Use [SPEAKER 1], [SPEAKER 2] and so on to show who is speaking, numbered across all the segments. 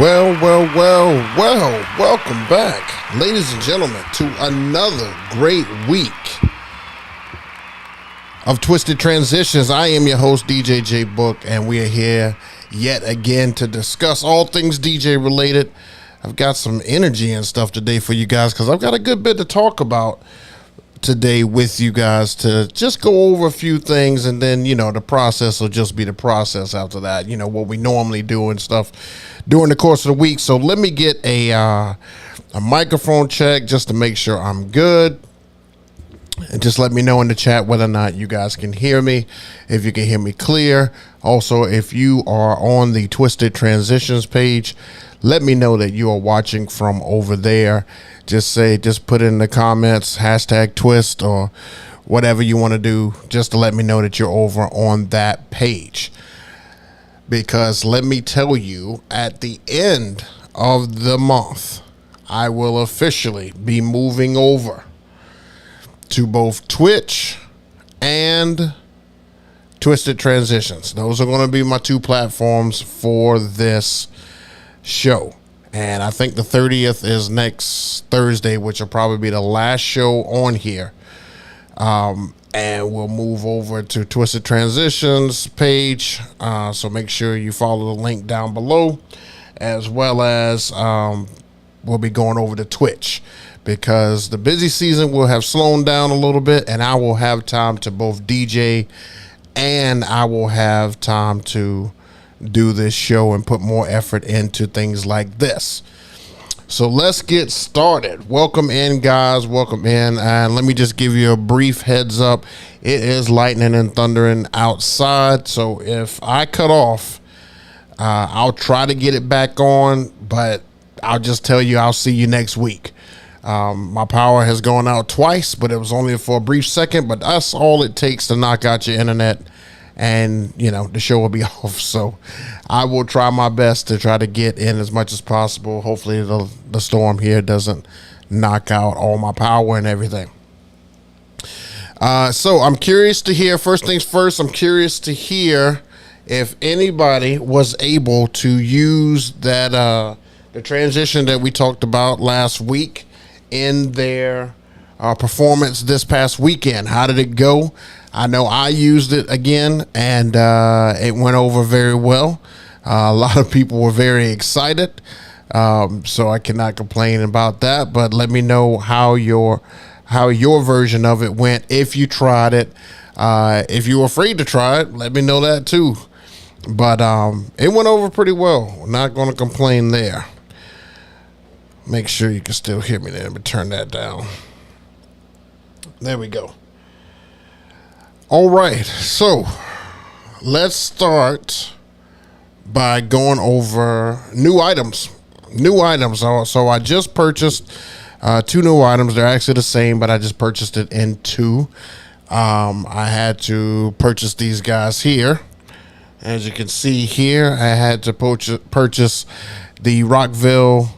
[SPEAKER 1] Welcome back, ladies and gentlemen, to another great week of Twisted Transitions. I am your host, DJ J Book, and we are here yet again to discuss all things DJ related. I've got some energy and stuff today for you guys because I've got a good bit to talk about today with you guys to just go over a few things, and then the process will just be the process after that, what we normally do and stuff during the course of the week. So let me get a microphone check just to make sure I'm good, and just let me know in the chat whether or not you guys can hear me, if you can hear me clear. Also, if you are on the Twisted Transitions page, let me know that you are watching from over there. Just put in the comments, hashtag twist or whatever you want to do, just to let me know that you're over on that page. Because let me tell you, at the end of the month, I will officially be moving over to both Twitch and Twisted Transitions. Those are going to be my two platforms for this show. And I think the 30th is next Thursday, which will probably be the last show on here. And we'll move over to Twisted Transitions page. So make sure you follow the link down below, as well as we'll be going over to Twitch, because the busy season will have slowed down a little bit, and I will have time to both DJ and I will have time to do this show and put more effort into things like this. So let's get started. Welcome in, guys. Welcome in. And let me just give you a brief heads up. It is lightning and thundering outside. So if I cut off, I'll try to get it back on, but I'll just tell you, I'll see you next week. My power has gone out twice, but it was only for a brief second, but that's all it takes to knock out your internet, and the show will be off. So I will try my best to try to get in as much as possible. Hopefully the storm here doesn't knock out all my power and everything. So I'm curious to hear, first things first, I'm curious to hear if anybody was able to use that the transition that we talked about last week in their performance this past weekend. How did it go? I know I used it again, and it went over very well. A lot of people were very excited, so I cannot complain about that. But let me know how your version of it went, if you tried it. If you were afraid to try it, let me know that too. But it went over pretty well. Not going to complain there. Make sure you can still hear me there, but turn that down. There we go. All right, so let's start by going over new items. So I just purchased two new items. They're actually the same, but I just purchased it in two. I had to purchase these guys here. As you can see here, I had to purchase the Rockville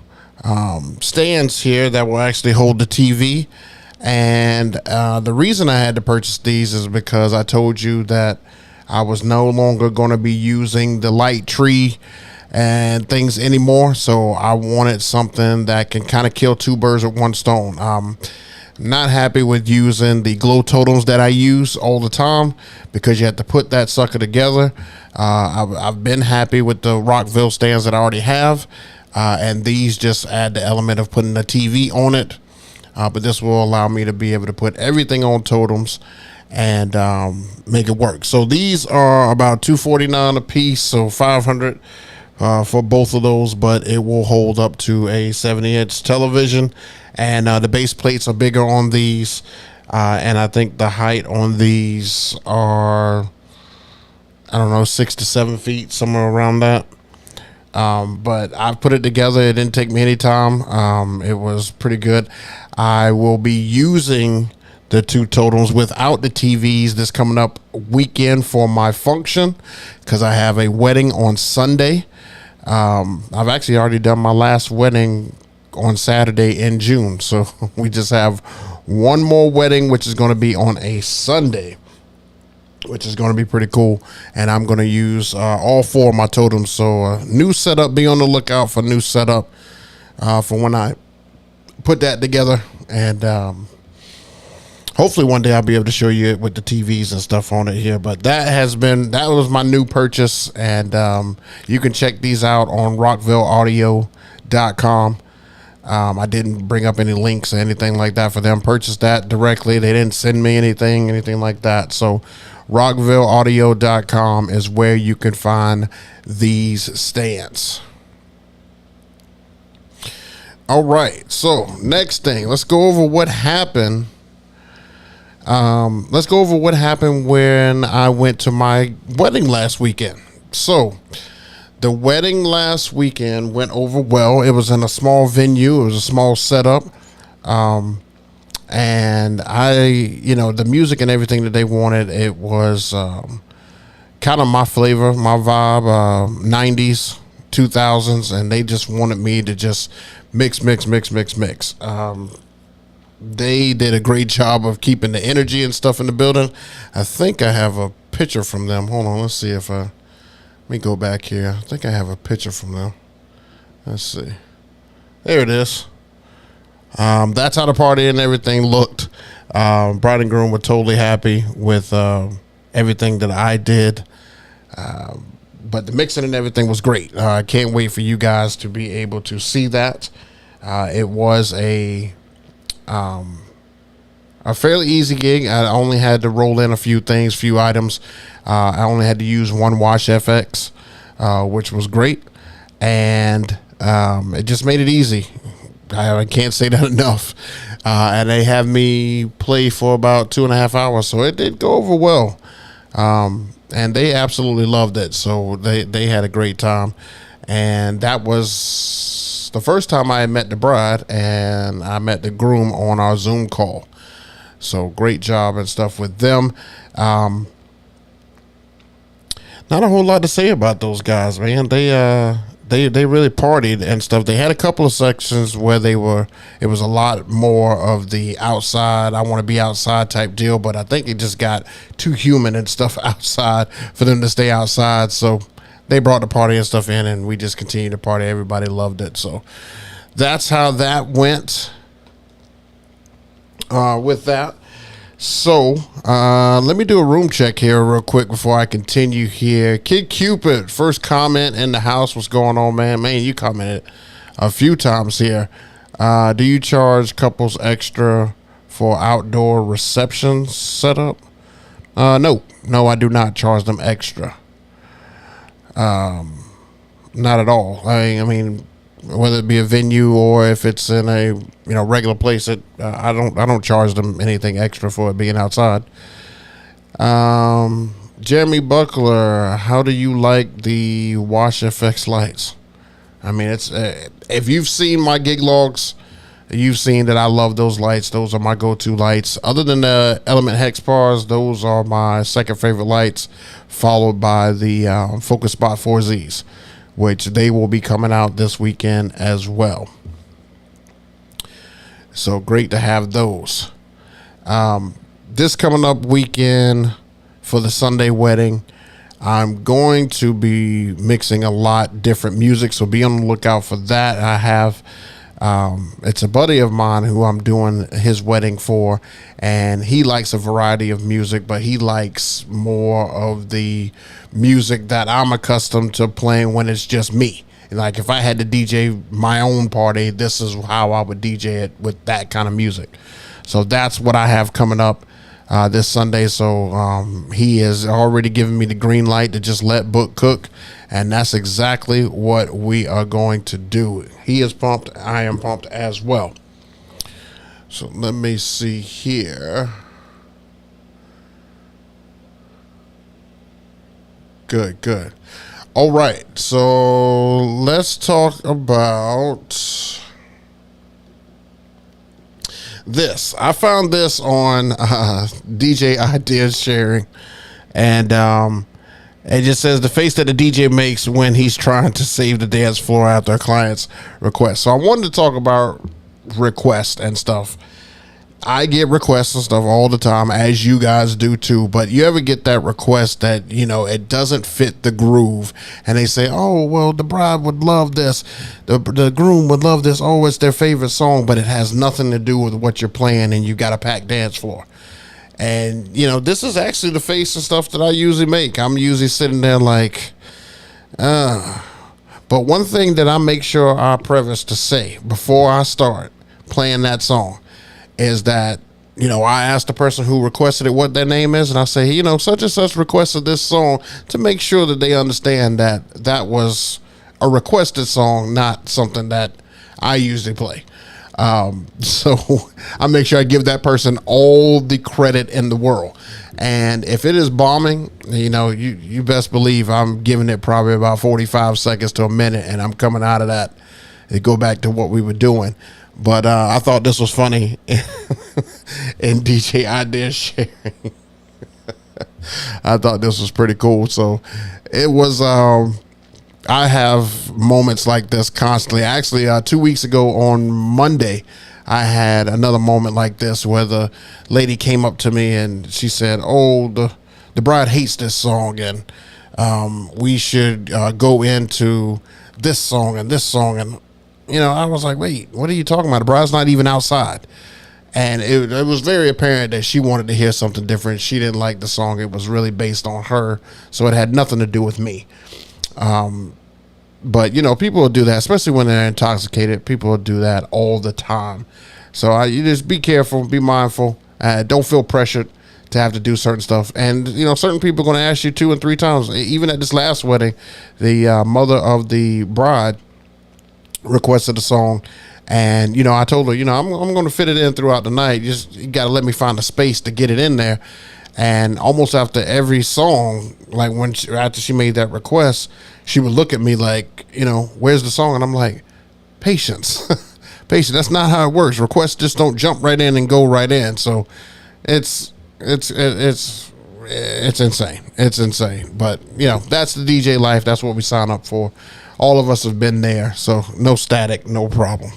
[SPEAKER 1] stands here that will actually hold the TV. And the reason I had to purchase these is because I told you that I was no longer going to be using the light tree and things anymore. So I wanted something that can kind of kill two birds with one stone. Not happy with using the glow totems that I use all the time, because you have to put that sucker together. I've been happy with the Rockville stands that I already have. And these just add the element of putting a TV on it. But this will allow me to be able to put everything on totems and make it work. So these are about $249 a piece, so $500 for both of those, but it will hold up to a 70-inch television. And the base plates are bigger on these, and I think the height on these are, 6 to 7 feet, somewhere around that. But I put it together. It didn't take me any time. It was pretty good. I will be using the two totems without the TVs this coming up weekend for my function, because I have a wedding on Sunday. I've actually already done my last wedding on Saturday in June. So we just have one more wedding, which is going to be on a Sunday. which is going to be pretty cool. And I'm going to use all 4 of my totems. So new setup, be on the lookout for new setup for when I put that together. And hopefully one day I'll be able to show you it with the TVs and stuff on it here. But that was my new purchase. And you can check these out on rockvilleaudio.com. I didn't bring up any links or anything like that for them. Purchased that directly. They didn't send me anything like that. So rockvilleaudio.com is where you can find these stands. All right. So next thing, let's go over what happened. Let's go over what happened when I went to my wedding last weekend. So the wedding last weekend went over well. It was in a small venue. It was a small setup. And the music and everything that they wanted, it was kind of my flavor, my vibe, 90s, 2000s. And they just wanted me to just mix. They did a great job of keeping the energy and stuff in the building. I think I have a picture from them. Hold on, let's see if let me go back here. I think I have a picture from them. Let's see. There it is. That's how the party and everything looked. Bride and groom were totally happy with everything that I did. But the mixing and everything was great. I can't wait for you guys to be able to see that. It was a fairly easy gig. I only had to roll in a few items. I only had to use one Wash FX, which was great. And it just made it easy. I can't say that enough. And they had me play for about 2.5 hours. So it did go over well. And they absolutely loved it. So they had a great time. And that was the first time I had met the bride, and I met the groom on our Zoom call. So great job and stuff with them. Not a whole lot to say about those guys, man. They really partied and stuff. They had a couple of sections where it was a lot more of the outside, I want to be outside type deal, but I think it just got too human and stuff outside for them to stay outside. So they brought the party and stuff in, and we just continued to party. Everybody loved it. So that's how that went with that. So let me do a room check here real quick before I continue here. Kid Cupid, first comment in the house. What's going on, man? Man, you commented a few times here. Do you charge couples extra for outdoor reception setup? No, I do not charge them extra. Not at all. I mean, whether it be a venue or if it's in a regular place, I don't charge them anything extra for it being outside. Jeremy Buckler, how do you like the Wash FX lights? I mean, it's if you've seen my gig logs, you've seen that I love those lights. Those are my go-to lights. Other than the Element Hex bars, those are my second favorite lights, followed by the Focus Spot 4Zs, which they will be coming out this weekend as well. So great to have those. This coming up weekend for the Sunday wedding, I'm going to be mixing a lot different music, so be on the lookout for that. I have it's a buddy of mine who I'm doing his wedding for, and he likes a variety of music, but he likes more of the music that I'm accustomed to playing when it's just me. Like if I had to DJ my own party, this is how I would DJ it with that kind of music. So that's what I have coming up this Sunday. So he has already given me the green light to just let Book cook, and that's exactly what we are going to do. He is pumped. I am pumped as well. So let me see here. Good. All right. So let's talk about this. I found this on DJ Ideas Sharing, and it just says the face that the DJ makes when he's trying to save the dance floor after a client's request. So I wanted to talk about requests and stuff. I get requests and stuff all the time, as you guys do too. But you ever get that request that, it doesn't fit the groove, and they say, "Oh, well, the bride would love this, the groom would love this. Oh, it's their favorite song, but it has nothing to do with what you're playing, and you got a packed dance floor." And this is actually the face and stuff that I usually make. I'm usually sitting there like, But one thing that I make sure I preface to say before I start playing that song is that, I ask the person who requested it what their name is, and I say, such and such requested this song, to make sure that they understand that that was a requested song, not something that I usually play. So I make sure I give that person all the credit in the world. And if it is bombing, you best believe I'm giving it probably about 45 seconds to a minute, and I'm coming out of that and go back to what we were doing. But I thought this was funny in DJ idea sharing. I thought this was pretty cool. So it was, I have moments like this constantly. Actually, 2 weeks ago on Monday, I had another moment like this where the lady came up to me and she said, "Oh, the bride hates this song, and we should go into this song and this song." And I was like, "Wait, what are you talking about? The bride's not even outside." And it was very apparent that she wanted to hear something different. She didn't like the song. It was really based on her, so it had nothing to do with me. But people will do that, especially when they're intoxicated. People will do that all the time. So you just be careful, be mindful. Don't feel pressured to have to do certain stuff. And certain people are going to ask you 2 and 3 times. Even at this last wedding, the mother of the bride requested a song, and I told her, I'm going to fit it in throughout the night. You got to let me find a space to get it in there. And almost after every song, like after she made that request, she would look at me like, "Where's the song?" And I'm like, "Patience, patience. That's not how it works. Requests just don't jump right in and go right in." So it's insane. It's insane. But that's the DJ life. That's what we sign up for. All of us have been there. So no static, no problem.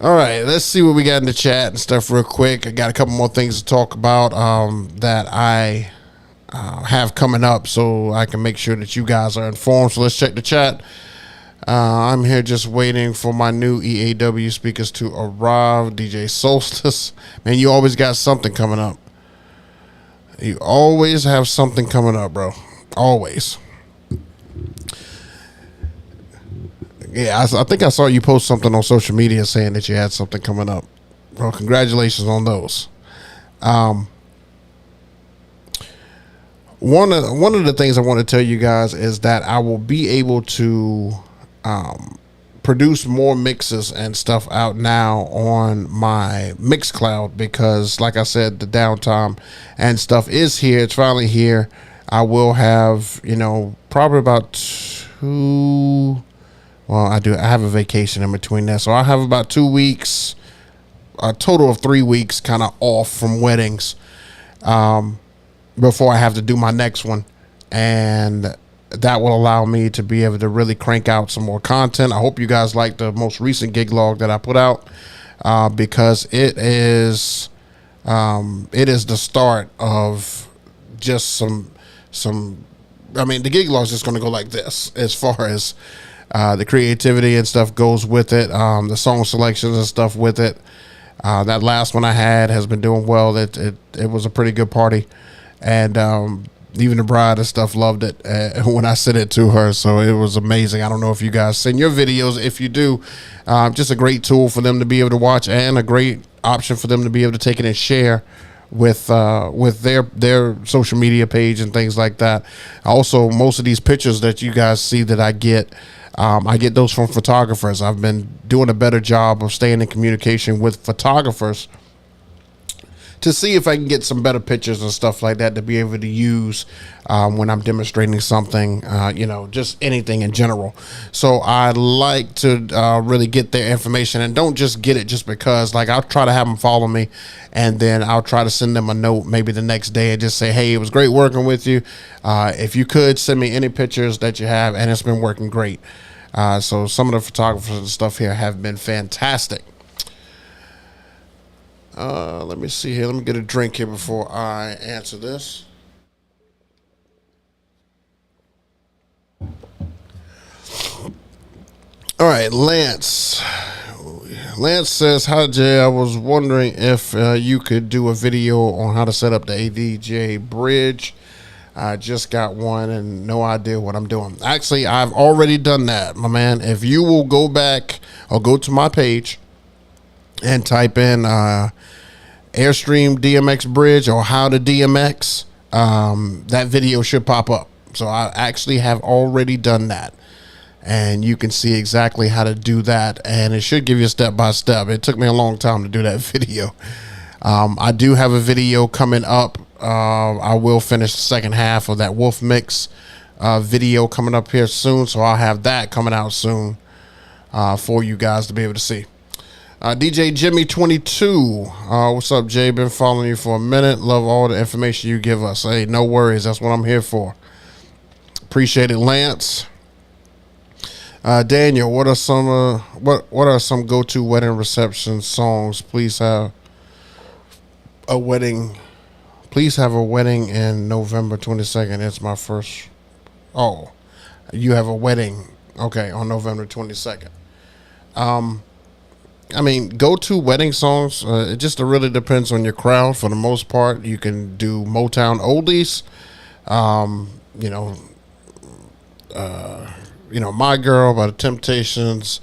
[SPEAKER 1] All right, let's see what we got in the chat and stuff real quick. I got a couple more things to talk about that I have coming up, so I can make sure that you guys are informed. So let's check the chat. I'm here just waiting for my new EAW speakers to arrive. DJ Solstice. Man, you always got something coming up. You always have something coming up, bro. Always. Yeah, I think I saw you post something on social media saying that you had something coming up. Well, congratulations on those. One of the things I want to tell you guys is that I will be able to produce more mixes and stuff out now on my Mixcloud, because, like I said, the downtime and stuff is here. It's finally here. I will have, probably about 2. Well, I have a vacation in between that, so I have about 2 weeks, a total of 3 weeks, kind of off from weddings, before I have to do my next one, and that will allow me to be able to really crank out some more content. I hope you guys like the most recent gig log that I put out, because it is the start of just some. I mean, the gig log is just going to go like this as far as the creativity and stuff goes with it, the song selections and stuff with it. That last one I had has been doing well. It was a pretty good party, and even the bride and stuff loved it when I sent it to her. So it was amazing. I don't know if you guys send your videos. If you do, just a great tool for them to be able to watch, and a great option for them to be able to take it and share with their social media page and things like that. Also, most of these pictures that you guys see that I get those from photographers. I've been doing a better job of staying in communication with photographers to see if I can get some better pictures and stuff like that to be able to use when I'm demonstrating something, just anything in general. So I like to really get their information, and don't just get it just because. Like, I'll try to have them follow me, and then I'll try to send them a note maybe the next day and just say, "Hey, it was great working with you. If you could send me any pictures that you have," and it's been working great. So some of the photographers and stuff here have been fantastic. Let me see here. Let me get a drink here before I answer this. All right, Lance. Lance says, "Hi Jay, I was wondering if you could do a video on how to set up the ADJ bridge. I just got one and no idea what I'm doing." Actually, I've already done that, my man. If you will go back or go to my page and type in Airstream DMX bridge or how to DMX, that video should pop up. So I actually have already done that. And you can see exactly how to do that, and it should give you a step-by-step. It took me a long time to do that video. I do have a video coming up. I will finish the second half of that Wolf Mix video coming up here soon, so I'll have that coming out soon for you guys to be able to see. DJ Jimmy 22, what's up, Jay? Been following you for a minute. Love all the information you give us. Hey, no worries. That's what I'm here for. Appreciate it, Lance. Daniel, what are some go-to wedding reception songs? Please have a wedding in November 22nd. It's my first. Oh, you have a wedding. Okay, on November 22nd. I mean, go-to wedding songs, it just really depends on your crowd. For the most part, you can do Motown oldies. My Girl by the Temptations.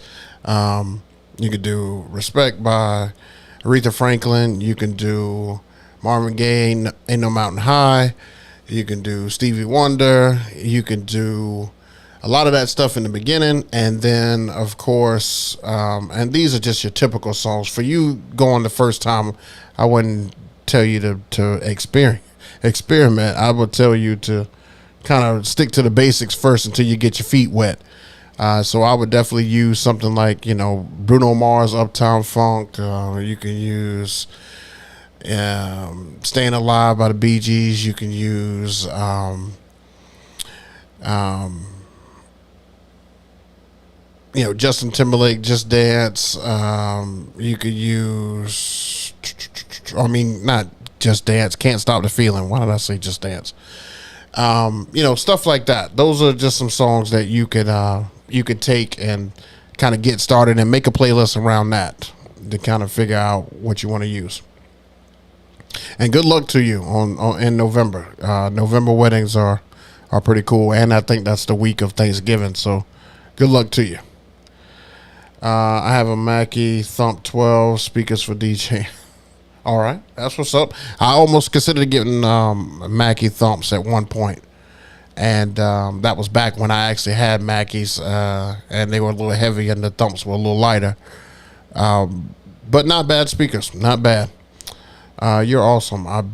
[SPEAKER 1] You could do Respect by Aretha Franklin. You can do Marvin Gaye, Ain't No Mountain High. You can do Stevie Wonder. You can do a lot of that stuff in the beginning. And then, of course, and these are just your typical songs. For you going the first time, I wouldn't tell you to experiment. I would tell you to kind of stick to the basics first until you get your feet wet. So I would definitely use something like, Bruno Mars, Uptown Funk. You can use Staying Alive by the Bee Gees. You can use Justin Timberlake, Just Dance. You could use, not Just Dance, Can't Stop the Feeling. Why did I say Just Dance? Stuff like that. Those are just some songs that you could take and kind of get started and make a playlist around that to kind of figure out what you want to use. And good luck to you in November. November weddings are pretty cool, and I think that's the week of Thanksgiving. So good luck to you. I have a Mackie Thump 12 speakers for DJ. All right, that's what's up. I almost considered getting Mackie Thumps at one point, and that was back when I actually had Mackies, and they were a little heavy, and the thumps were a little lighter. But not bad speakers, not bad. You're awesome. I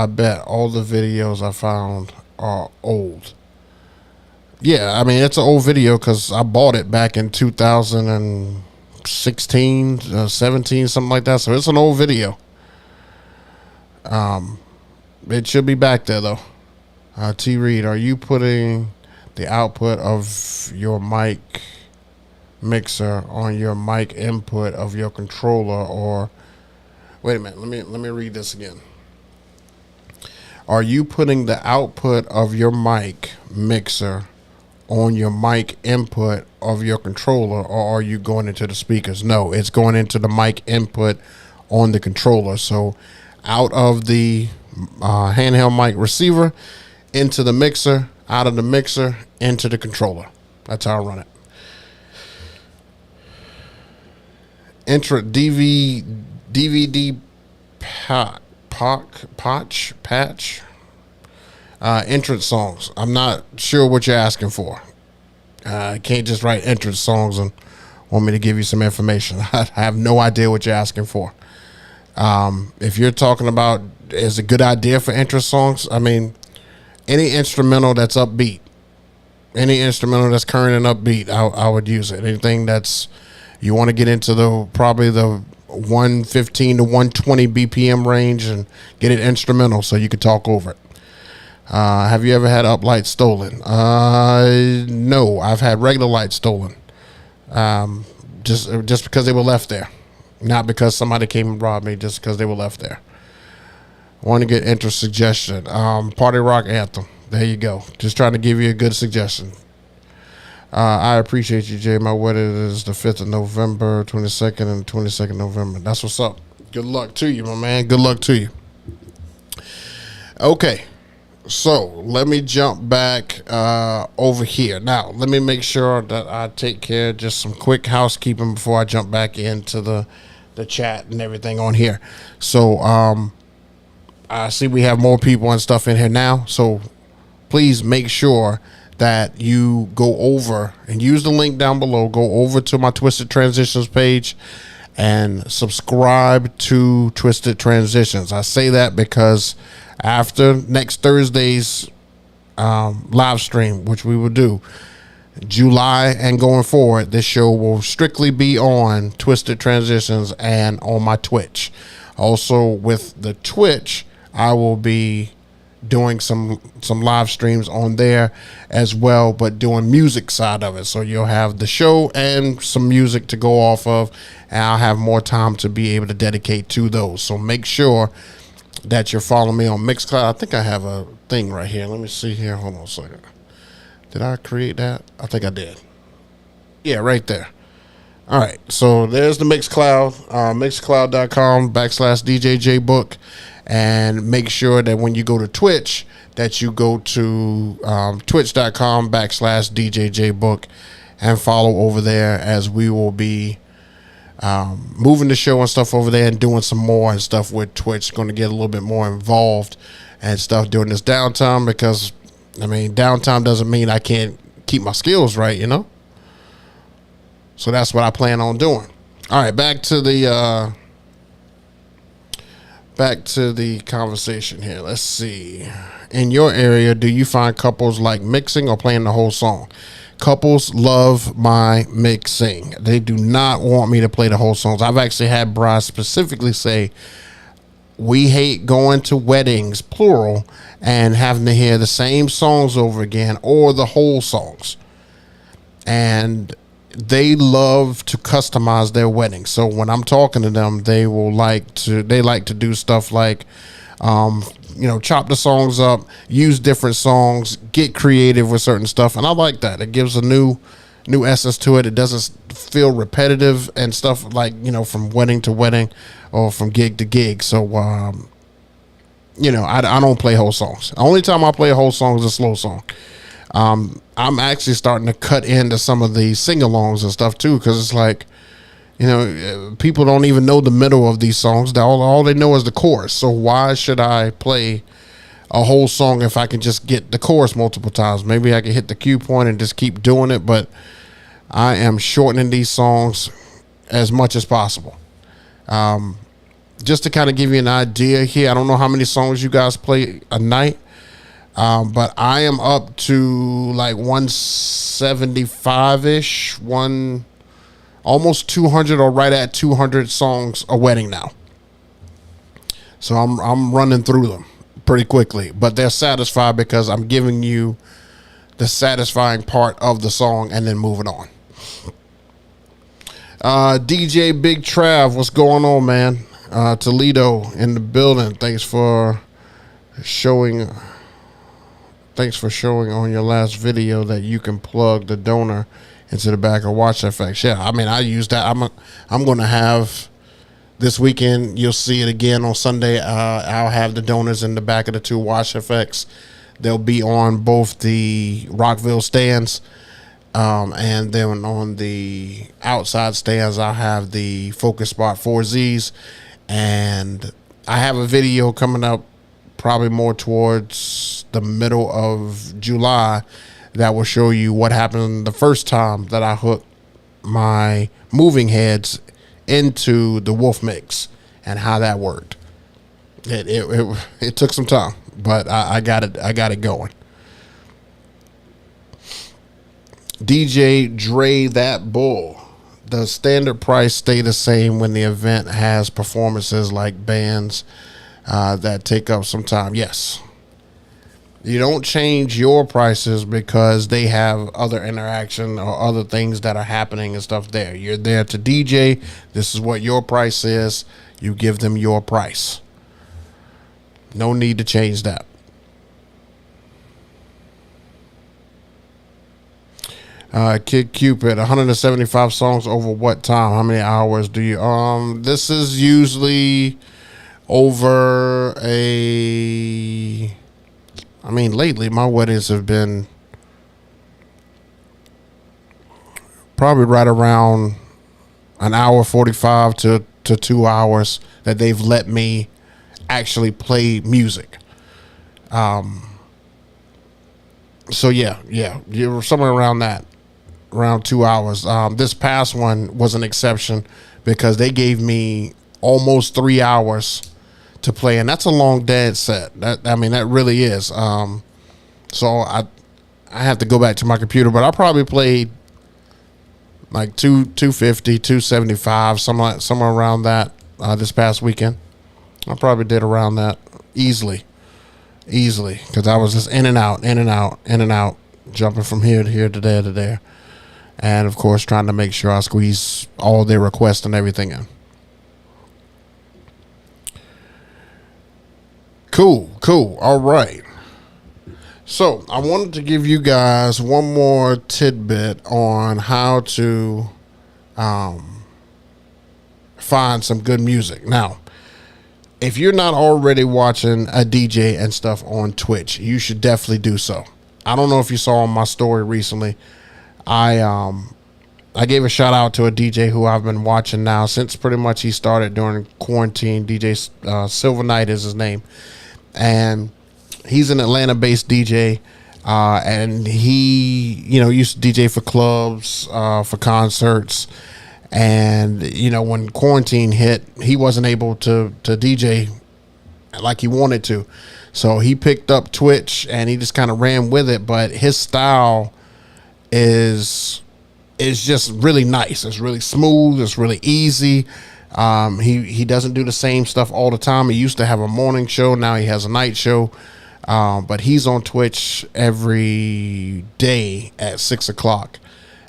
[SPEAKER 1] bet all the videos I found are old. Yeah, I mean, it's an old video because I bought it back in 2016, 17, something like that. So it's an old video. It should be back there though. T Reed, are you putting the output of your mic mixer on your mic input of your controller, or wait a minute, let me read this again. Are you putting the output of your mic mixer on your mic input of your controller, or are you going into the speakers? No, it's going into the mic input on the controller. So out of the handheld mic receiver into the mixer, out of the mixer into the controller. That's how I run it. DVD patch entrance songs. I'm not sure what you're asking for. I can't just write entrance songs and want me to give you some information. I have no idea what you're asking for. If you're talking about is a good idea for entrance songs, I mean, any instrumental that's upbeat, any instrumental that's current and upbeat, I would use it. Anything that's, you want to get into probably the 115 to 120 BPM range and get it instrumental so you could talk over it. Have you ever had up lights stolen? No, I've had regular lights stolen. Just because they were left there. Not because somebody came and robbed me, just because they were left there. Want to get interest suggestion. Party rock anthem. There you go. Just trying to give you a good suggestion. I appreciate you, Jay. My wedding is the 5th of November, 22nd and 22nd November. That's what's up. Good luck to you, my man. Good luck to you. Okay. So let me jump back over here. Now, let me make sure that I take care of just some quick housekeeping before I jump back into the chat and everything on here. So I see we have more people and stuff in here now. So please make sure that you go over and use the link down below. Go over to my Twisted Transitionz page and subscribe to Twisted Transitionz. I say that because after next Thursday's live stream, which we will do July and going forward, this show will strictly be on Twisted Transitionz and on my Twitch. Also with the Twitch, I will be doing some live streams on there as well, but doing music side of it. So you'll have the show and some music to go off of, and I'll have more time to be able to dedicate to those. So make sure that you're following me on Mixcloud. I think I have a thing right here. Let me see here. Hold on a second. Did I create that? I think I did. Yeah, right there. All right. So there's the Mixcloud, mixcloud.com/DJJBook. And make sure that when you go to Twitch, that you go to twitch.com/DJJBook and follow over there, as we will be moving the show and stuff over there and doing some more and stuff with Twitch. Going to get a little bit more involved and stuff during this downtime, because I mean, downtime doesn't mean I can't keep my skills right, you know. So that's what I plan on doing. All right, back to the conversation here. Let's see. In your area, do you find couples like mixing or playing the whole song? Couples love my mixing. They do not want me to play the whole songs. I've actually had brides specifically say, we hate going to weddings, plural, and having to hear the same songs over again or the whole songs. And they love to customize their wedding. So when I'm talking to them, they like to do stuff like, chop the songs up, use different songs, get creative with certain stuff. And I like that. It gives a new essence to it. It doesn't feel repetitive and stuff, like, from wedding to wedding or from gig to gig. So, I don't play whole songs. The only time I play a whole song is a slow song. I'm actually starting to cut into some of the sing-alongs and stuff too, because it's like, people don't even know the middle of these songs. All they know is the chorus. So why should I play a whole song if I can just get the chorus multiple times? Maybe I can hit the cue point and just keep doing it, but I am shortening these songs as much as possible. Just to kind of give you an idea here, I don't know how many songs you guys play a night, but I am up to like 175-ish, almost 200 or right at 200 songs a wedding now. So I'm running through them pretty quickly, but they're satisfied because I'm giving you the satisfying part of the song and then moving on. DJ Big Trav, what's going on, man? Toledo in the building. Thanks for showing on your last video that you can plug the donor into the back of Watch FX. Yeah, I mean, I use that. I'm going to have this weekend. You'll see it again on Sunday. I'll have the donors in the back of the two Watch FX. They'll be on both the Rockville stands, and then on the outside stands, I'll have the Focus Spot 4Zs. And I have a video coming up probably more towards the middle of July that will show you what happened the first time that I hooked my moving heads into the Wolf mix and how that worked. It took some time, but I got it going. DJ Dre That Bull. Does standard price stay the same when the event has performances like bands that take up some time? Yes. You don't change your prices because they have other interaction or other things that are happening and stuff there. You're there to DJ. This is what your price is. You give them your price. No need to change that. Kid Cupid, 175 songs over what time? How many hours do you? This is usually over a. I mean, lately my weddings have been probably right around an hour 45 to 2 hours that they've let me actually play music. So yeah, you're somewhere around that. Around 2 hours. This past one was an exception because they gave me almost 3 hours to play, and that's a long dance set. That really is. So I have to go back to my computer, but I probably played like 250, 275, somewhere around that this past weekend. I probably did around that easily, because I was just in and out, jumping from here to here to there to there. And, of course, trying to make sure I squeeze all their requests and everything in. Cool. All right. So, I wanted to give you guys one more tidbit on how to find some good music. Now, if you're not already watching a DJ and stuff on Twitch, you should definitely do so. I don't know if you saw on my story recently. I gave a shout out to a DJ who I've been watching now since pretty much he started during quarantine. DJ Silver Knight is his name, and he's an Atlanta-based DJ, and he used to DJ for clubs, for concerts, and when quarantine hit, he wasn't able to DJ like he wanted to, so he picked up Twitch and he just kind of ran with it. But his style is just really nice. It's really smooth. It's really easy. He doesn't do the same stuff all the time. He used to have a morning show. Now he has a night show. But he's on Twitch every day at 6:00,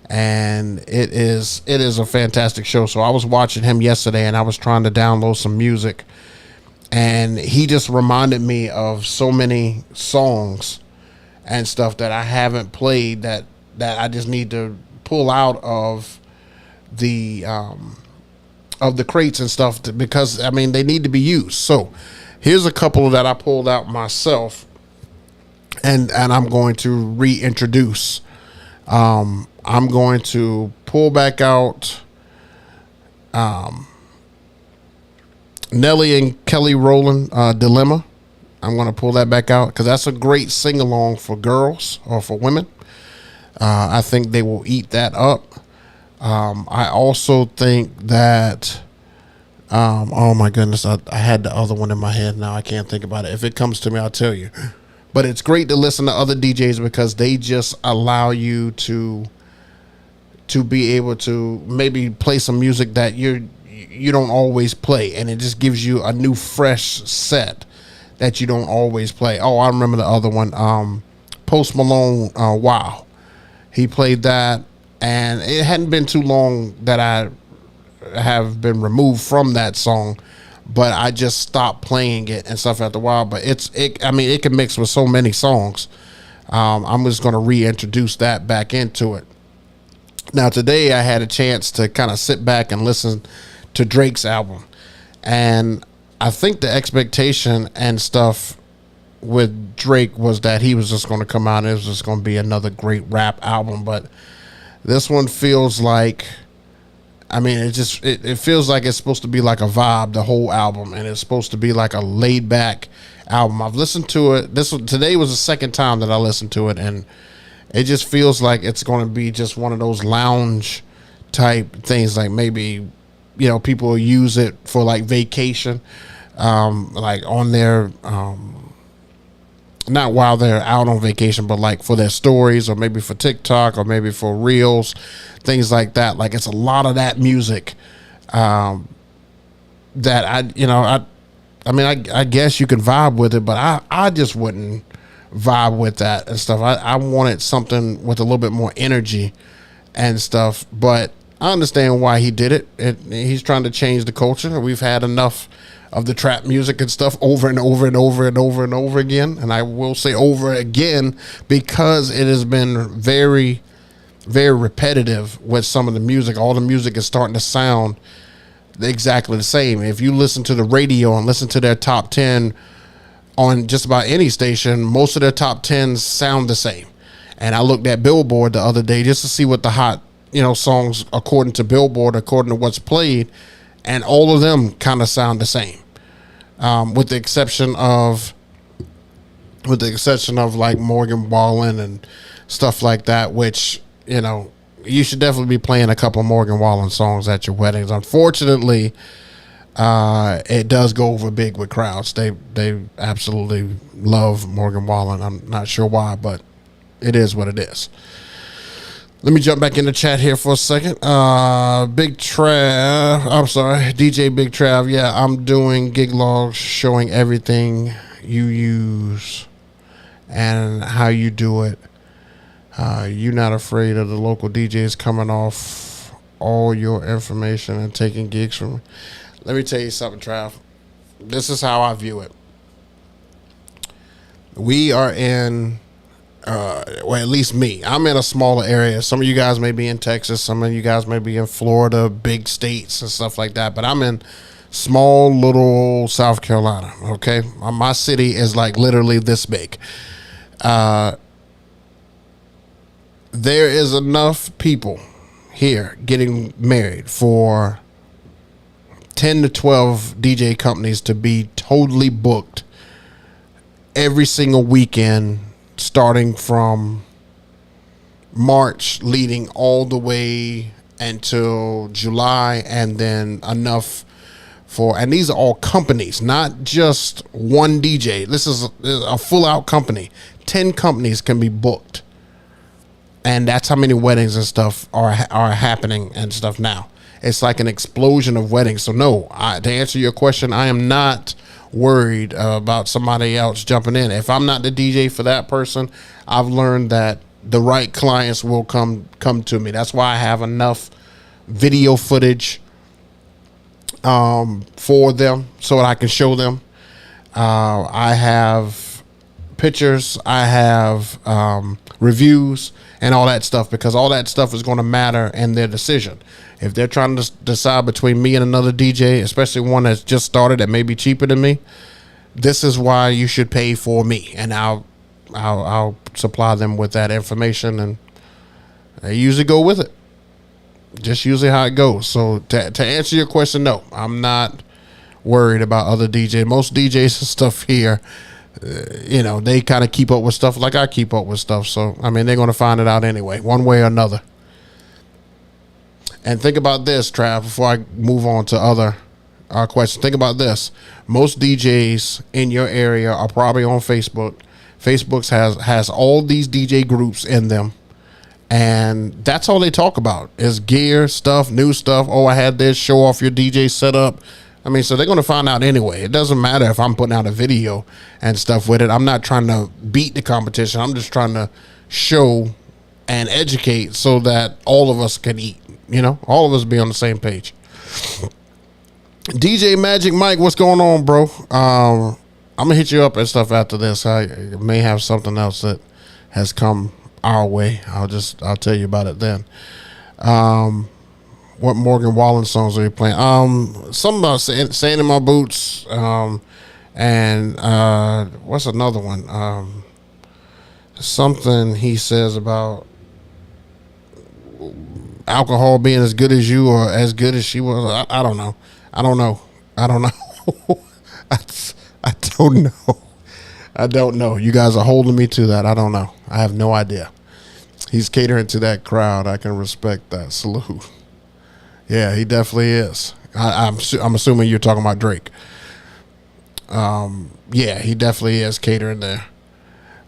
[SPEAKER 1] and it is a fantastic show. So I was watching him yesterday, and I was trying to download some music, and he just reminded me of so many songs and stuff that I haven't played that I just need to pull out of the crates and stuff because they need to be used. So here's a couple that I pulled out myself, and I'm going to reintroduce. I'm going to pull back out Nelly and Kelly Rowland, Dilemma. I'm going to pull that back out because that's a great sing-along for girls or for women. I think they will eat that up. I also think that, oh my goodness, I had the other one in my head. Now I can't think about it. If it comes to me, I'll tell you. But it's great to listen to other DJs because they just allow you to be able to maybe play some music that you don't always play, and it just gives you a new, fresh set that you don't always play. Oh, I remember the other one, Post Malone, Wow. He played that, and it hadn't been too long that I have been removed from that song, but I just stopped playing it and stuff after a while. But it can mix with so many songs. I'm just going to reintroduce that back into it. Now, today I had a chance to kind of sit back and listen to Drake's album, and I think the expectation and stuff with Drake was that he was just going to come out and it was just going to be another great rap album, but this one feels like, it feels like it's supposed to be like a vibe, the whole album, and it's supposed to be like a laid back album. I've listened to it. Today was the second time that I listened to it, and it just feels like it's going to be just one of those lounge type things, like maybe people will use it for like vacation, like on their not while they're out on vacation, but like for their stories, or maybe for TikTok, or maybe for reels, things like that. Like it's a lot of that music that I guess you can vibe with it, but I just wouldn't vibe with that and stuff. I wanted something with a little bit more energy and stuff, but I understand why he did it. He's trying to change the culture. We've had enough of the trap music and stuff over and over and over and over and over again. And I will say over again because it has been very, very repetitive with some of the music. All the music is starting to sound exactly the same. If you listen to the radio and listen to their top 10 on just about any station, most of their top 10s sound the same. And I looked at Billboard the other day just to see what the hot, songs according to Billboard, according to what's played, and all of them kind of sound the same. With the exception of like Morgan Wallen and stuff like that, which, you should definitely be playing a couple Morgan Wallen songs at your weddings. Unfortunately, it does go over big with crowds. They absolutely love Morgan Wallen. I'm not sure why, but it is what it is. Let me jump back in the chat here for a second. Big Trav, I'm sorry, DJ Big Trav. Yeah, I'm doing gig logs showing everything you use and how you do it. You're not afraid of the local DJs coming off all your information and taking gigs from me. Let me tell you something, Trav. This is how I view it. We are in... well, at least me. I'm in a smaller area. Some of you guys may be in Texas. Some of you guys may be in Florida, big states and stuff like that. But I'm in small little South Carolina. Okay, my city is like literally this big. There is enough people here getting married for 10 to 12 DJ companies to be totally booked every single weekend, starting from March leading all the way until July, and then enough for, and these are all companies, not just one DJ. This is a full out company. 10 companies can be booked. And that's how many weddings and stuff are happening and stuff now. It's like an explosion of weddings. So no, to answer your question, I am not worried about somebody else jumping in. If I'm not the DJ for that person, I've learned that the right clients will come to me. That's why I have enough video footage for them so that I can show them. I have pictures, I have reviews and all that stuff, because all that stuff is going to matter in their decision. If they're trying to decide between me and another DJ, especially one that's just started that may be cheaper than me, this is why you should pay for me, and I'll supply them with that information, and they usually go with it. Just usually how it goes. So to answer your question, no, I'm not worried about other DJs. Most DJs and stuff here, they kind of keep up with stuff like I keep up with stuff. So, I mean, they're going to find it out anyway, one way or another. And think about this, Trav, before I move on to other questions. Think about this. Most DJs in your area are probably on Facebook. Facebook has all these DJ groups in them. And that's all they talk about is gear, stuff, new stuff. Oh, I had this, show off your DJ setup. I mean, so they're going to find out anyway. It doesn't matter if I'm putting out a video and stuff with it. I'm not trying to beat the competition. I'm just trying to show and educate so that all of us can eat. All of us be on the same page. DJ Magic Mike, what's going on, bro? I'm going to hit you up and stuff after this. I may have something else that has come our way. I'll tell you about it then. What Morgan Wallen songs are you playing? Something about Sand in My Boots. And what's another one? Something he says about alcohol being as good as you or as good as she was. I don't know. I don't know. I don't know. I don't know. You guys are holding me to that. I don't know. I have no idea. He's catering to that crowd. I can respect that. Salute. Yeah, he definitely is. I'm assuming you're talking about Drake. Yeah, he definitely is catering there.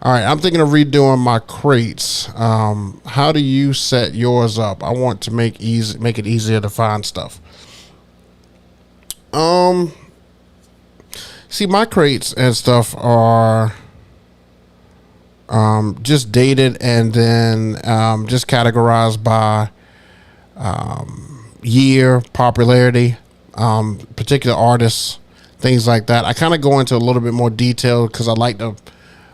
[SPEAKER 1] All right, I'm thinking of redoing my crates. How do you set yours up? I want to make it easier to find stuff. See, my crates and stuff are just dated, and then just categorized by year, popularity, particular artists, things like that. I kind of go into a little bit more detail because I like to,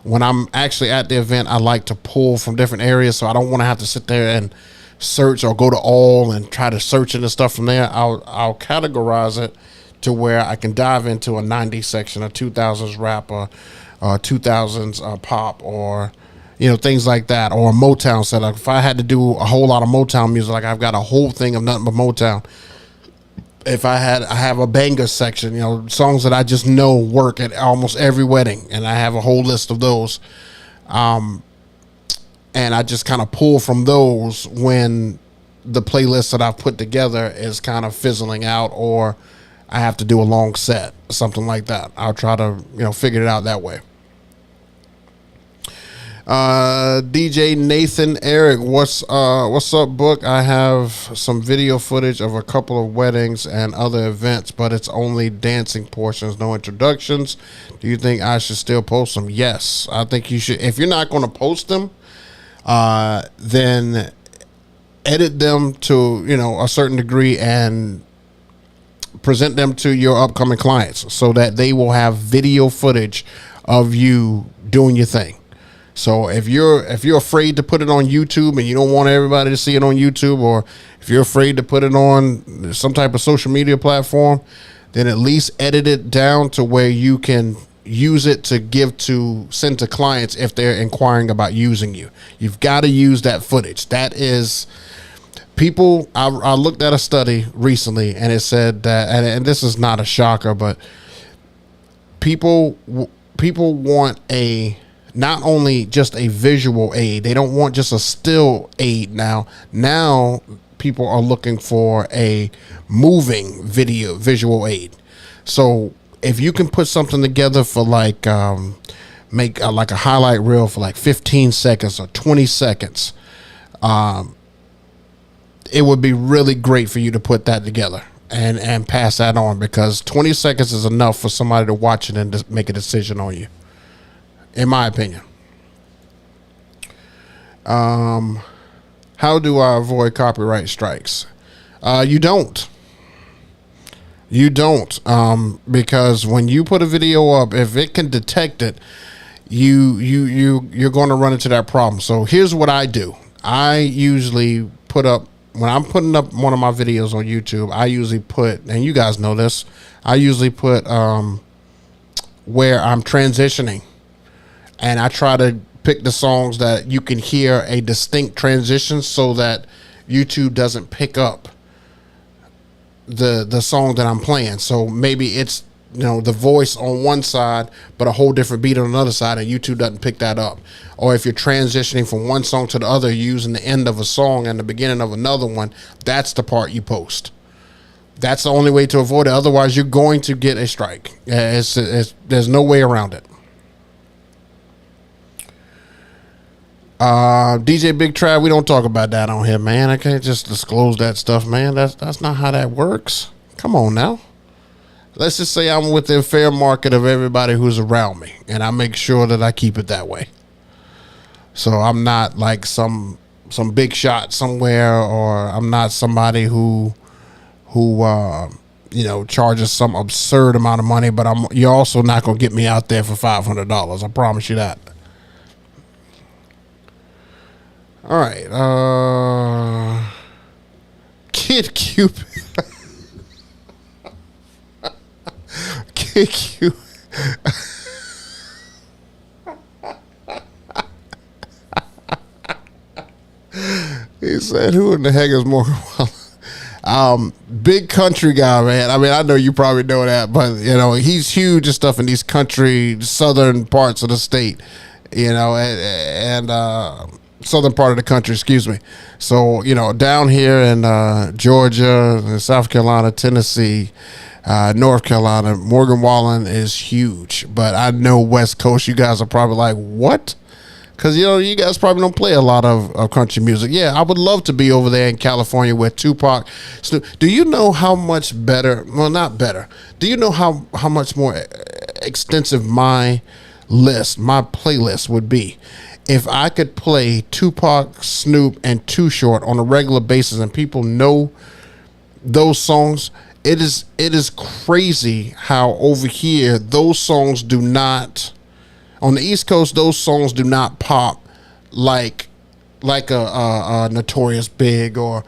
[SPEAKER 1] when I'm actually at the event, I like to pull from different areas, so I don't want to have to sit there and search or go to all and try to search into stuff from there. I'll categorize it to where I can dive into a 90s section, a 2000s rap, or 2000s pop, or things like that, or a Motown setup. If I had to do a whole lot of Motown music, like I've got a whole thing of nothing but Motown. If I have a banger section, songs that I just know work at almost every wedding, and I have a whole list of those. And I just kind of pull from those when the playlist that I've put together is kind of fizzling out, or I have to do a long set, something like that. I'll try to, figure it out that way. DJ Nathan Eric, what's up, Book? I have some video footage of a couple of weddings and other events, but it's only dancing portions, no introductions. Do you think I should still post them? Yes, I think you should. If you're not going to post them, then edit them to a certain degree and present them to your upcoming clients so that they will have video footage of you doing your thing. So if you're afraid to put it on YouTube and you don't want everybody to see it on YouTube, or if you're afraid to put it on some type of social media platform, then at least edit it down to where you can use it to send to clients if they're inquiring about using you. You've got to use that footage. That is, people, I looked at a study recently, and it said that, and this is not a shocker, but people want not only just a visual aid, they don't want just a still aid now. Now people are looking for a moving visual aid. So if you can put something together for like, make like a highlight reel for like 15 seconds or 20 seconds, it would be really great for you to put that together and pass that on, because 20 seconds is enough for somebody to watch it and just make a decision on you, in my opinion. How do I avoid copyright strikes? You don't. Because when you put a video up, if it can detect it, you're going to run into that problem. So here's what I do. I usually put up, when I'm putting up one of my videos on YouTube, I usually put, and you guys know this, I usually put where I'm transitioning. And I try to pick the songs that you can hear a distinct transition so that YouTube doesn't pick up the song that I'm playing. So maybe it's, the voice on one side, but a whole different beat on another side, and YouTube doesn't pick that up. Or if you're transitioning from one song to the other, using the end of a song and the beginning of another one, that's the part you post. That's the only way to avoid it. Otherwise, you're going to get a strike. There's no way around it. DJ Big Trav, we don't talk about that on here, man. I can't just disclose that stuff, man. That's not how that works. Come on now. Let's just say I'm within fair market of everybody who's around me, and I make sure that I keep it that way. So I'm not like some big shot somewhere, or I'm not somebody who charges some absurd amount of money, but you're also not going to get me out there for $500. I promise you that. All right. Kid Cupid. Kid Cupid. He said, who in the heck is Morgan Wallen? Big country guy, man. I mean, I know you probably know that, but he's huge and stuff in these country southern parts of the state, and southern part of the country, excuse me. So, down here in Georgia, South Carolina, Tennessee, North Carolina, Morgan Wallen is huge. But I know West Coast, you guys are probably like, what? Because, you guys probably don't play a lot of country music. Yeah, I would love to be over there in California with Tupac. Do you know how much better, well, not better, do you know how much more extensive my playlist would be if I could play Tupac, Snoop, and Too Short on a regular basis, and people know those songs, it is crazy how over here those songs do not, on the East Coast, those songs do not pop like a Notorious Big or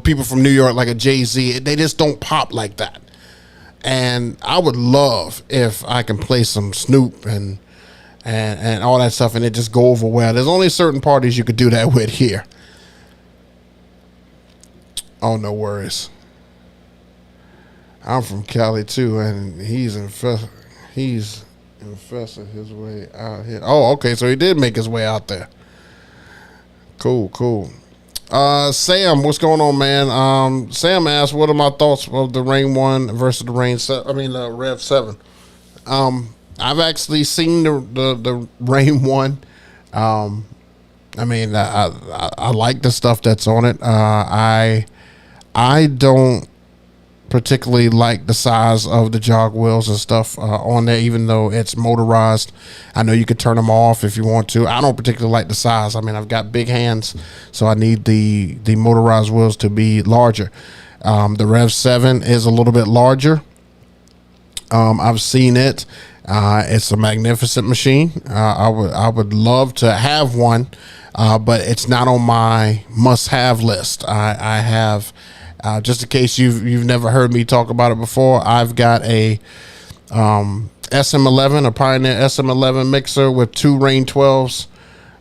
[SPEAKER 1] people from New York like a Jay-Z. They just don't pop like that. And I would love if I can play some Snoop and all that stuff and it just go over well. There's only certain parties you could do that with here. Oh, no worries. I'm from Cali too, and he's infested his way out here. Oh, okay, so he did make his way out there. Cool. Sam, what's going on, man? Sam asked, "What are my thoughts of the Rain 1 versus the Rev 7?" I've actually seen the Rain 1. I like the stuff that's on it. I don't particularly like the size of the jog wheels and stuff on there, even though it's motorized. I know you could turn them off if you want to. I don't particularly like the size. I mean, I've got big hands, so I need the motorized wheels to be larger. The Rev 7 is a little bit larger. I've seen it. It's a magnificent machine. I would love to have one, but it's not on my must-have list. I have. Just in case you've never heard me talk about it before, I've got a SM11, a Pioneer SM11 mixer with 2 Rain 12s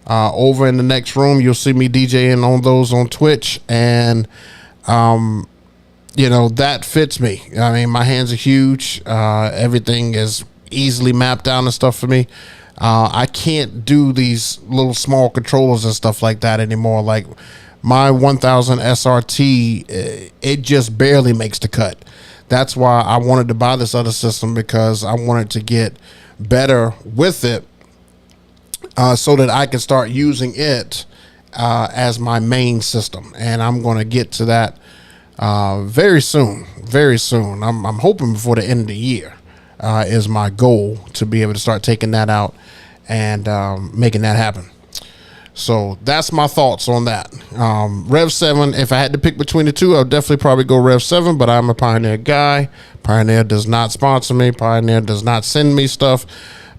[SPEAKER 1] over in the next room. You'll see me DJing on those on Twitch, and that fits me. I mean, my hands are huge. Everything is easily mapped down and stuff for me. I can't do these little small controllers and stuff like that anymore. Like my 1000 SRT, it just barely makes the cut. That's why I wanted to buy this other system, because I wanted to get better with it so that I can start using it as my main system. And I'm going to get to that very soon. I'm hoping before the end of the year is my goal, to be able to start taking that out and making that happen. So that's my thoughts on that. Rev 7, if I had to pick between the two, I would definitely probably go Rev 7, but I'm a Pioneer guy. Pioneer does not sponsor me. Pioneer does not send me stuff,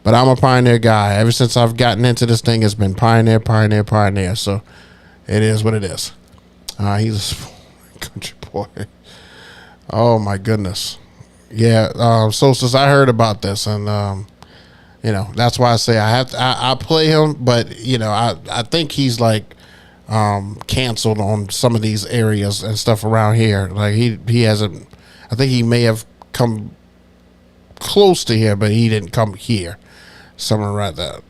[SPEAKER 1] but I'm a Pioneer guy. Ever since I've gotten into this thing, it's been Pioneer. So it is what it is. He's a country boy. Oh my goodness. Yeah. So since I heard about this, and that's why I say I play him, but I think he's like canceled on some of these areas and stuff around here. Like he hasn't. I think he may have come close to here, but he didn't come here. Something like that.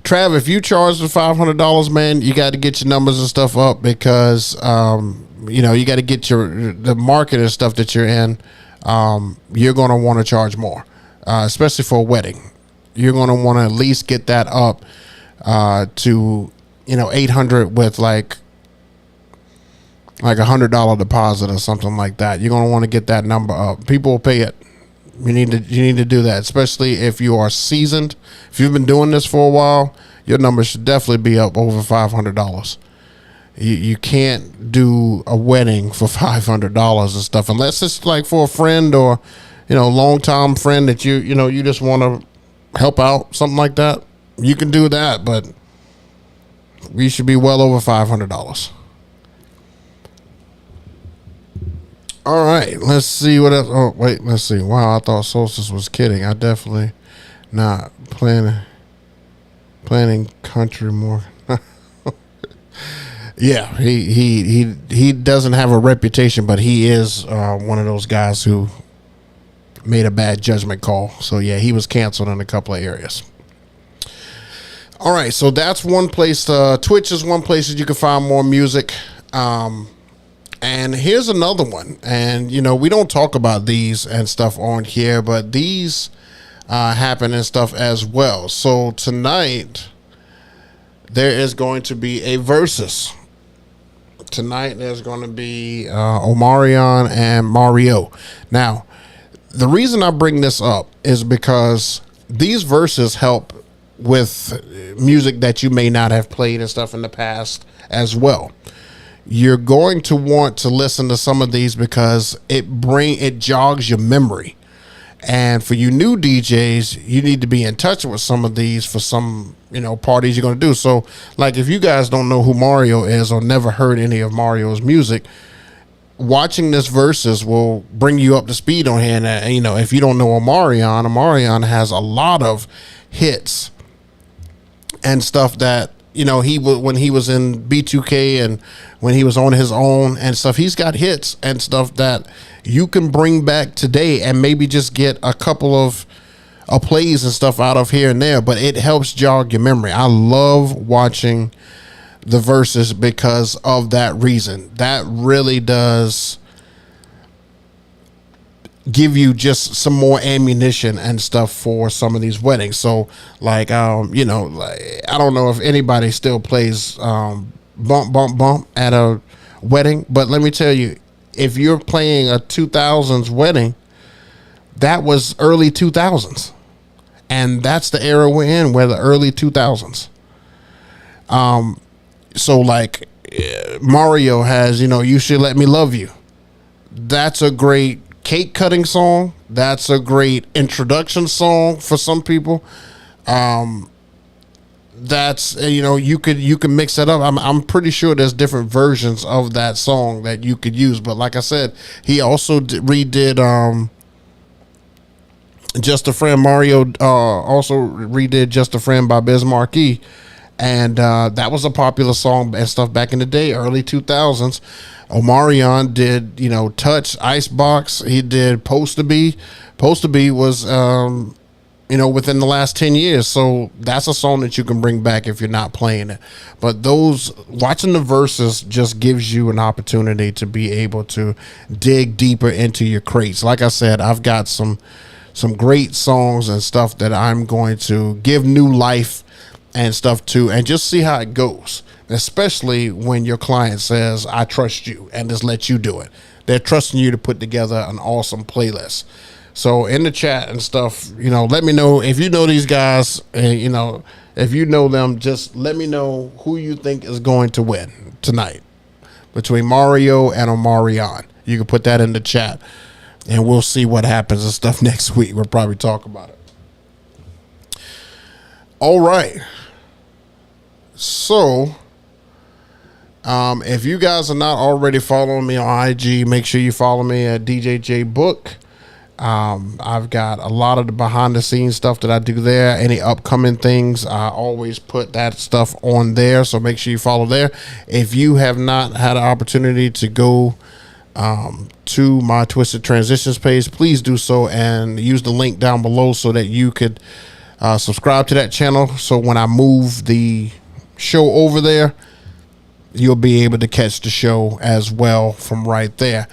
[SPEAKER 1] Trav, if you charge the $500, man, you got to get your numbers and stuff up, because you got to get the market and stuff that you're in. You're going to want to charge more. Especially for a wedding, you're going to want to at least get that up to 800 with like $100 deposit or something like that. You're going to want to get that number up. People will pay it. You need to do that, especially if you are seasoned. If you've been doing this for a while, your number should definitely be up over $500. You can't do a wedding for $500 and stuff, unless it's like for a friend or long-time friend that you just want to help out, something like that. You can do that, but we should be well over $500. All right, let's see what else. Oh, wait, let's see. Wow, I thought Solstice was kidding. I definitely not planning country more. Yeah, he doesn't have a reputation, but he is one of those guys who made a bad judgment call. So yeah, he was canceled in a couple of areas. All right, so that's one place. Twitch is one place that you can find more music. And here's another one. And we don't talk about these and stuff on here, but these happen and stuff as well. So tonight there is going to be a versus. Tonight there's going to be Omarion and Mario. Now, The reason I bring this up is because these verses help with music that you may not have played and stuff in the past as well. You're going to want to listen to some of these because it jogs your memory. And for you new DJs, you need to be in touch with some of these for some, parties you're going to do. So, like, if you guys don't know who Mario is or never heard any of Mario's music, watching this verses will bring you up to speed on here. And, if you don't know Omarion has a lot of hits and stuff that, when he was in B2K and when he was on his own and stuff, he's got hits and stuff that you can bring back today and maybe just get a couple of plays and stuff out of here and there, but it helps jog your memory. I love watching the verses because of that reason. That really does give you just some more ammunition and stuff for some of these weddings. So like, I don't know if anybody still plays bump bump bump at a wedding, but let me tell you, if you're playing a 2000s wedding, that was early 2000s, and that's the era we're in, where the early 2000s. So like Mario has, You Should Let Me Love You. That's a great cake cutting song. That's a great introduction song for some people. That's you can mix that up. I'm pretty sure there's different versions of that song that you could use. But like I said, he also redid Just a Friend. Mario also redid Just a Friend by Biz Markie. And that was a popular song and stuff back in the day, early 2000s. Omarion did, Touch, Icebox. He did Poster B. Poster B was, within the last 10 years. So that's a song that you can bring back if you're not playing it. But watching the verses just gives you an opportunity to be able to dig deeper into your crates. Like I said, I've got some great songs and stuff that I'm going to give new life and stuff too, and just see how it goes, especially when your client says, I trust you, and just let you do it. They're trusting you to put together an awesome playlist. So in the chat and stuff, let me know if you know these guys, and if you know them, just let me know who you think is going to win tonight between Mario and Omarion. You can put that in the chat, and we'll see what happens and stuff next week. We'll probably talk about it. All right. So, if you guys are not already following me on IG, make sure you follow me at DJJ Book. I've got a lot of the behind the scenes stuff that I do there. Any upcoming things, I always put that stuff on there. So make sure you follow there. If you have not had an opportunity to go to my Twisted Transitionz page, please do so and use the link down below so that you could subscribe to that channel. So when I move the show over there, you'll be able to catch the show as well from right there.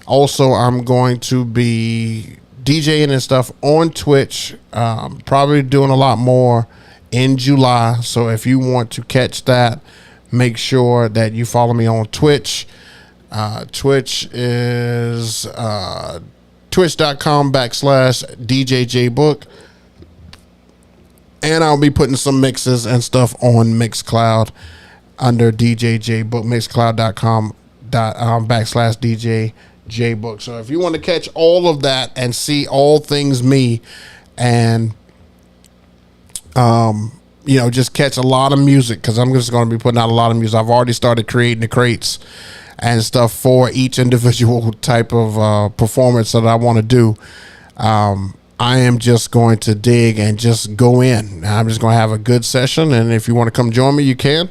[SPEAKER 1] Also, I'm going to be DJing and stuff on Twitch, probably doing a lot more in July. So if you want to catch that, make sure that you follow me on Twitch. Twitch is twitch.com/DJJBook. And I'll be putting some mixes and stuff on Mixcloud under DJJ Book, mixcloud.com /DJ Book. So if you want to catch all of that and see all things me and, just catch a lot of music, because I'm just going to be putting out a lot of music. I've already started creating the crates and stuff for each individual type of performance that I want to do. I am just going to dig and just go in. I'm just going to have a good session, and if you want to come join me, you can.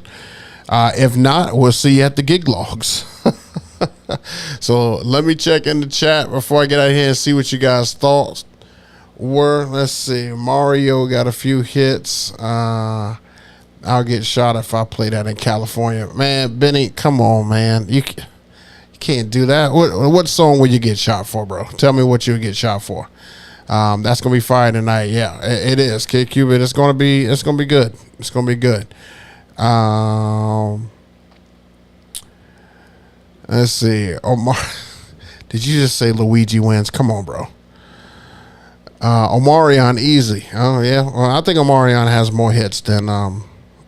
[SPEAKER 1] If not, we'll see you at the gig logs. So let me check in the chat before I get out of here and see what you guys thought were. Let's see. Mario got a few hits. I'll get shot if I play that in California. Man, Benny, come on, man. You can't do that. What song would you get shot for, bro? Tell me what you would get shot for. That's gonna be fire tonight. Yeah, it is. Kid Cupid. It's gonna be good. It's gonna be good. Let's see. Omar, did you just say Luigi wins? Come on, bro. Omarion easy. Oh yeah. Well, I think Omarion has more hits than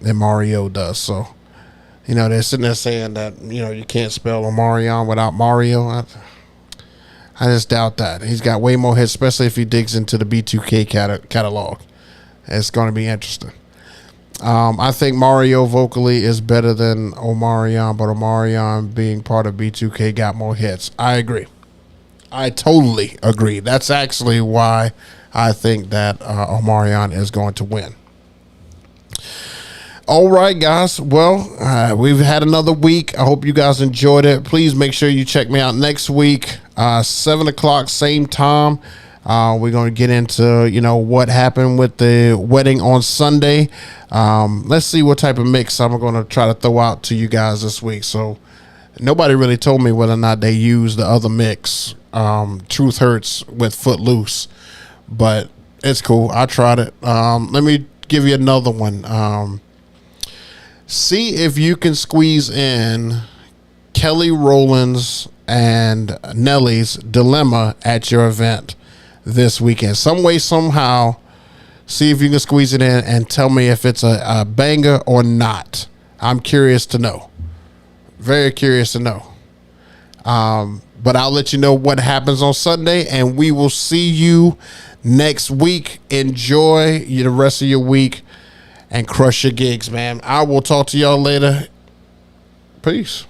[SPEAKER 1] Mario does. So, they're sitting there saying that you can't spell Omarion without Mario. I just doubt that. He's got way more hits, especially if he digs into the B2K catalog. It's going to be interesting. I think Mario vocally is better than Omarion, but Omarion being part of B2K got more hits. I agree. I totally agree. That's actually why I think that Omarion is going to win. All right, guys. Well, we've had another week. I hope you guys enjoyed it. Please make sure you check me out next week, 7 o'clock, same time. We're going to get into, what happened with the wedding on Sunday. Let's see what type of mix I'm going to try to throw out to you guys this week. So nobody really told me whether or not they used the other mix, Truth Hurts with Footloose, but it's cool. I tried it. Let me give you another one. See if you can squeeze in Kelly Rowland's and Nelly's Dilemma at your event this weekend. Some way, somehow, see if you can squeeze it in and tell me if it's a banger or not. I'm curious to know. Very curious to know. But I'll let you know what happens on Sunday, and we will see you next week. Enjoy the rest of your week and crush your gigs, man. I will talk to y'all later. Peace.